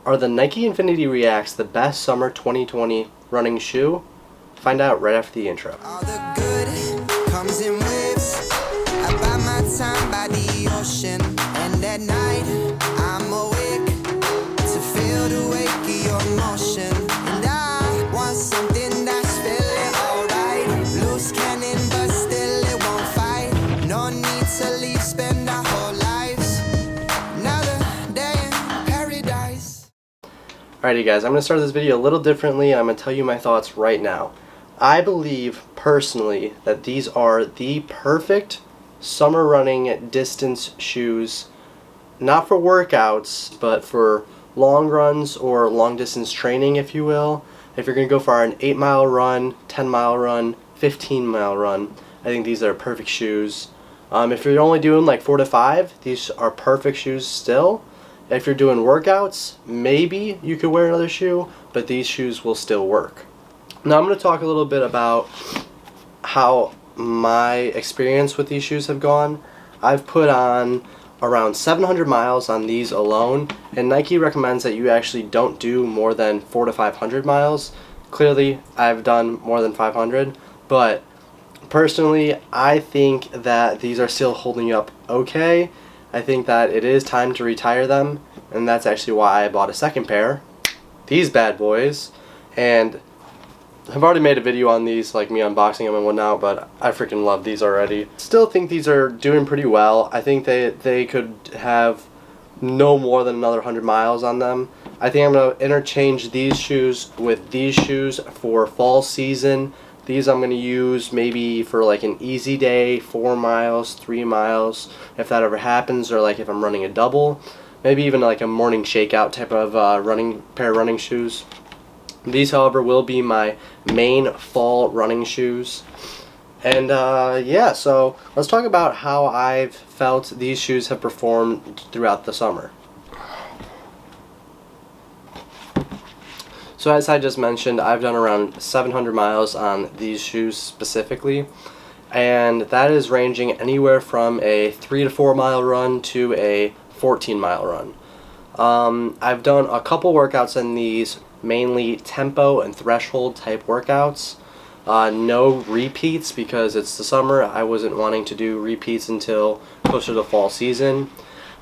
Are the Nike Infinity Reacts the best summer 2020 running shoe? Find out right after the intro. All the good comes in waves. I buy my time by the ocean, and at night I'm awake to feel the wake of your motion. And I want something that's feeling alright. Loose cannon, but still it won't fight. No need to leave, spend our whole lives. Another day in paradise. Alrighty guys, I'm going to start this video a little differently. I'm going to tell you my thoughts right now. I believe personally that these are the perfect summer running distance shoes, not for workouts, but for long runs or long distance training, if you will. If you're going to go for an 8-mile run, 10-mile run, 15-mile run, I think these are perfect shoes. If you're only doing like 4 to 5, these are perfect shoes still. If you're doing workouts, maybe you could wear another shoe, but these shoes will still work. Now I'm going to talk a little bit about how my experience with these shoes have gone. I've put on around 700 miles on these alone, and Nike recommends that you actually don't do more than 400 to 500 miles. Clearly, I've done more than 500, but personally, I think that these are still holding up okay. I think that it is time to retire them, and that's actually why I bought a second pair, these bad boys. And I've already made a video on these, like me unboxing them and whatnot, but I freaking love these already. Still think these are doing pretty well. I think they could have no more than another 100 miles on them. I think I'm going to interchange these shoes with these shoes for fall season. These I'm going to use maybe for like an easy day, 4 miles, 3 miles, if that ever happens, or like if I'm running a double. Maybe even like a morning shakeout type of pair of running shoes. These, however, will be my main fall running shoes. And yeah, so let's talk about how I've felt these shoes have performed throughout the summer. So as I just mentioned, I've done around 700 miles on these shoes specifically, and that is ranging anywhere from a 3 to 4 mile run to a 14-mile run. I've done a couple workouts in these, mainly tempo and threshold type workouts. No repeats because it's the summer. I wasn't wanting to do repeats until closer to fall season.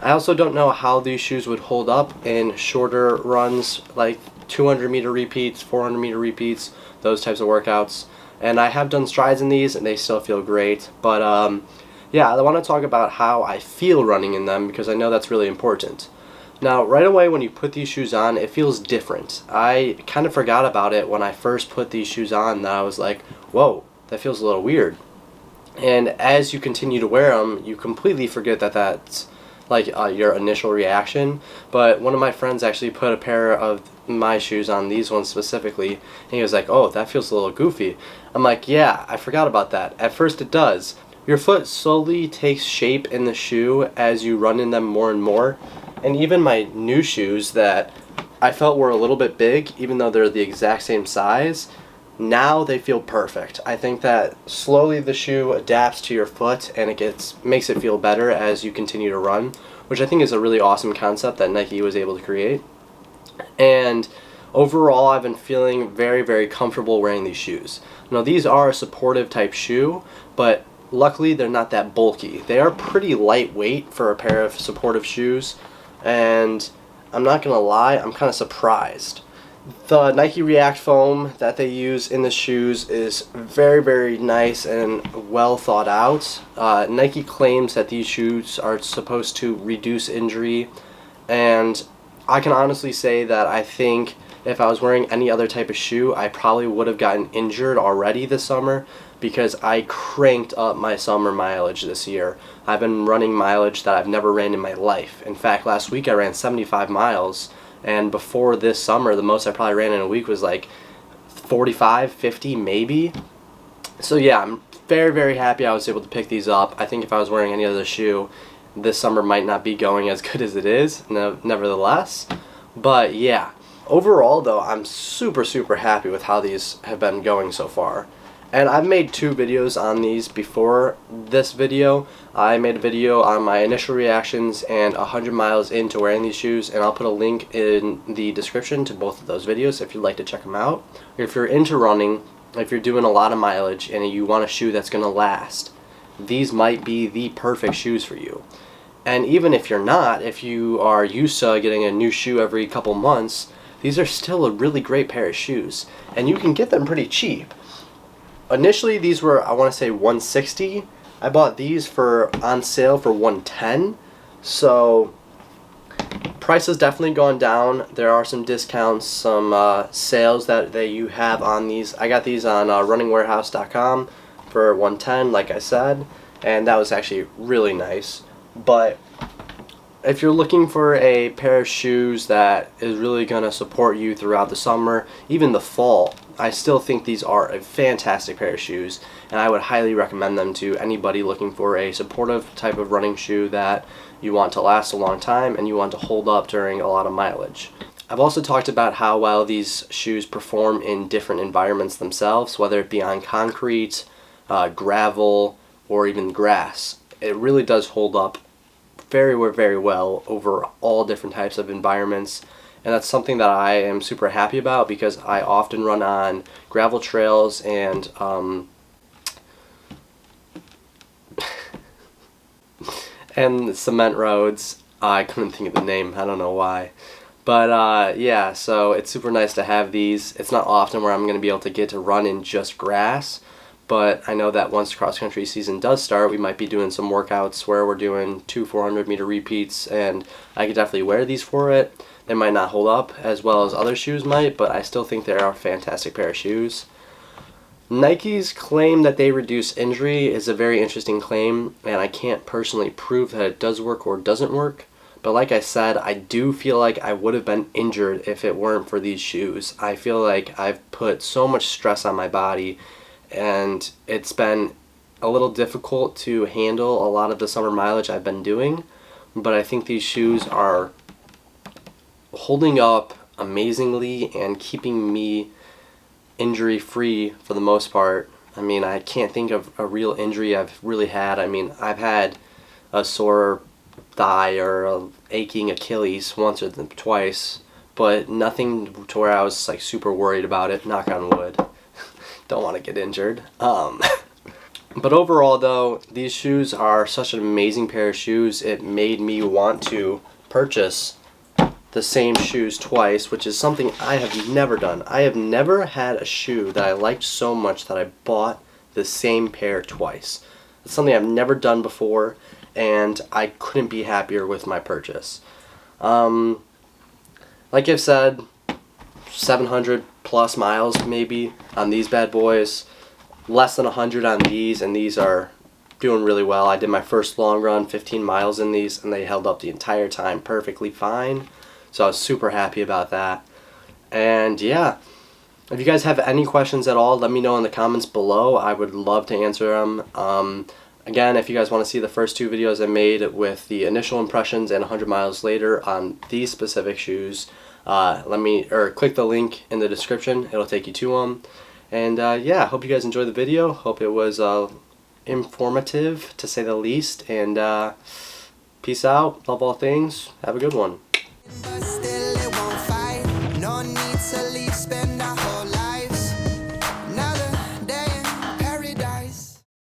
I also don't know how these shoes would hold up in shorter runs, like 200-meter repeats, 400-meter repeats, those types of workouts. And I have done strides in these and they still feel great. But yeah, I want to talk about how I feel running in them because I know that's really important. Now, right away when you put these shoes on, it feels different. I kind of forgot about it when I first put these shoes on, that I was like, whoa, that feels a little weird. And as you continue to wear them, you completely forget that that's like your initial reaction. But one of my friends actually put a pair of my shoes on, these ones specifically, and he was like, oh, that feels a little goofy. I'm like, yeah, I forgot about that. At first it does. Your foot slowly takes shape in the shoe as you run in them more and more. And even my new shoes that I felt were a little bit big, even though they're the exact same size, now they feel perfect. I think that slowly the shoe adapts to your foot and it makes it feel better as you continue to run, which I think is a really awesome concept that Nike was able to create. And overall, I've been feeling very, very comfortable wearing these shoes. Now, these are a supportive type shoe, but luckily they're not that bulky. They are pretty lightweight for a pair of supportive shoes. And I'm not going to lie, I'm kind of surprised. The Nike React foam that they use in the shoes is very, very nice and well thought out. Nike claims that these shoes are supposed to reduce injury, and I can honestly say that I think if I was wearing any other type of shoe, I probably would have gotten injured already this summer because I cranked up my summer mileage this year. I've been running mileage that I've never ran in my life. In fact, last week I ran 75 miles, and before this summer, the most I probably ran in a week was like 45, 50 maybe. So yeah, I'm very, very happy I was able to pick these up. I think if I was wearing any other shoe, this summer might not be going as good as it is, nevertheless. But yeah, overall though, I'm super, super happy with how these have been going so far. And I've made 2 videos on these before this video. I made a video on my initial reactions and 100 miles into wearing these shoes, and I'll put a link in the description to both of those videos if you'd like to check them out. If you're into running, if you're doing a lot of mileage and you want a shoe that's going to last, these might be the perfect shoes for you. And even if you're not, if you are used to getting a new shoe every couple months, these are still a really great pair of shoes, and you can get them pretty cheap. Initially, these were, I want to say, $160. I bought these on sale for $110. So price has definitely gone down. There are some discounts, some sales that you have on these. I got these on runningwarehouse.com for $110, like I said, and that was actually really nice. But if you're looking for a pair of shoes that is really going to support you throughout the summer, even the fall, I still think these are a fantastic pair of shoes, and I would highly recommend them to anybody looking for a supportive type of running shoe that you want to last a long time and you want to hold up during a lot of mileage. I've also talked about how well these shoes perform in different environments themselves, whether it be on concrete, gravel, or even grass. It really does hold up very well over all different types of environments, and that's something that I am super happy about because I often run on gravel trails and and cement roads. I couldn't think of the name, I don't know why, but yeah, so it's super nice to have these. It's not often where I'm going to be able to get to run in just grass, but I know that once cross-country season does start, we might be doing some workouts where we're doing 2 400-meter repeats, and I could definitely wear these for it. They might not hold up as well as other shoes might, but I still think they are a fantastic pair of shoes. Nike's claim that they reduce injury is a very interesting claim, and I can't personally prove that it does work or doesn't work. But like I said, I do feel like I would have been injured if it weren't for these shoes. I feel like I've put so much stress on my body, and it's been a little difficult to handle a lot of the summer mileage I've been doing, but I think these shoes are holding up amazingly and keeping me injury free for the most part. I mean, I can't think of a real injury I've really had. I mean, I've had a sore thigh or a aching Achilles once or twice, but nothing to where I was like super worried about it, knock on wood. Don't want to get injured. But overall though, these shoes are such an amazing pair of shoes. It made me want to purchase the same shoes twice, which is something I have never done. I have never had a shoe that I liked so much that I bought the same pair twice. It's something I've never done before, and I couldn't be happier with my purchase. Like I've said, 700 plus miles maybe on these bad boys, less than 100 on these, and these are doing really well. I did my first long run, 15 miles in these, and they held up the entire time perfectly fine. So I was super happy about that. And yeah, if you guys have any questions at all, let me know in the comments below. I would love to answer them. Again, if you guys want to see the first 2 videos I made with the initial impressions and 100 miles later on these specific shoes, click the link in the description. It'll take you to them. And yeah, I hope you guys enjoyed the video. Hope it was informative, to say the least. And peace out. Love all things. Have a good one.